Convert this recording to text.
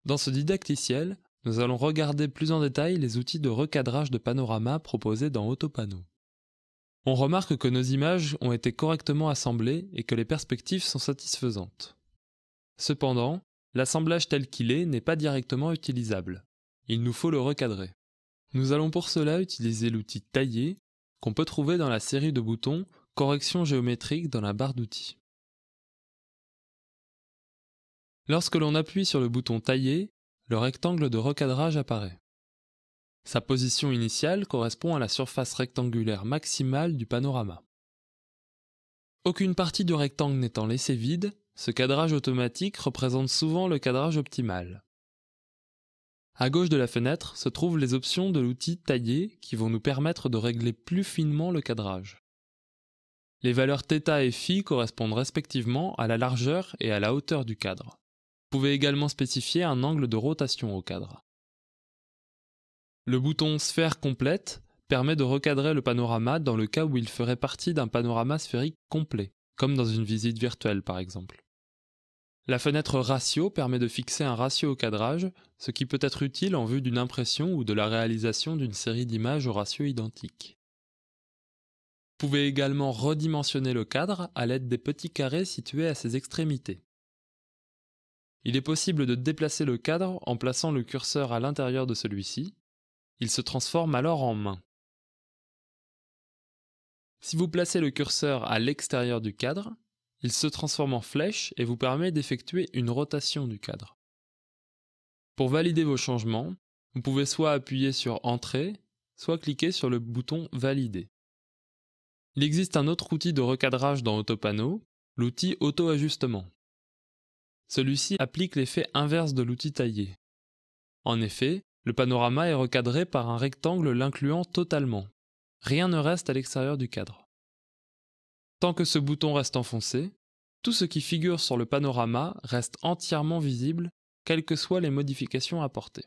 Dans ce didacticiel, nous allons regarder plus en détail les outils de recadrage de panorama proposés dans Autopano. On remarque que nos images ont été correctement assemblées et que les perspectives sont satisfaisantes. Cependant, l'assemblage tel qu'il est n'est pas directement utilisable. Il nous faut le recadrer. Nous allons pour cela utiliser l'outil Tailler qu'on peut trouver dans la série de boutons Correction géométrique dans la barre d'outils. Lorsque l'on appuie sur le bouton Tailler, le rectangle de recadrage apparaît. Sa position initiale correspond à la surface rectangulaire maximale du panorama. Aucune partie du rectangle n'étant laissée vide, ce cadrage automatique représente souvent le cadrage optimal. À gauche de la fenêtre se trouvent les options de l'outil Tailler qui vont nous permettre de régler plus finement le cadrage. Les valeurs θ et φ correspondent respectivement à la largeur et à la hauteur du cadre. Vous pouvez également spécifier un angle de rotation au cadre. Le bouton Sphère complète permet de recadrer le panorama dans le cas où il ferait partie d'un panorama sphérique complet, comme dans une visite virtuelle par exemple. La fenêtre Ratio permet de fixer un ratio au cadrage, ce qui peut être utile en vue d'une impression ou de la réalisation d'une série d'images au ratio identique. Vous pouvez également redimensionner le cadre à l'aide des petits carrés situés à ses extrémités. Il est possible de déplacer le cadre en plaçant le curseur à l'intérieur de celui-ci. Il se transforme alors en main. Si vous placez le curseur à l'extérieur du cadre, il se transforme en flèche et vous permet d'effectuer une rotation du cadre. Pour valider vos changements, vous pouvez soit appuyer sur Entrée, soit cliquer sur le bouton Valider. Il existe un autre outil de recadrage dans Autopano, l'outil Auto-ajustement. Celui-ci applique l'effet inverse de l'outil Tailler. En effet, le panorama est recadré par un rectangle l'incluant totalement. Rien ne reste à l'extérieur du cadre. Tant que ce bouton reste enfoncé, tout ce qui figure sur le panorama reste entièrement visible, quelles que soient les modifications apportées.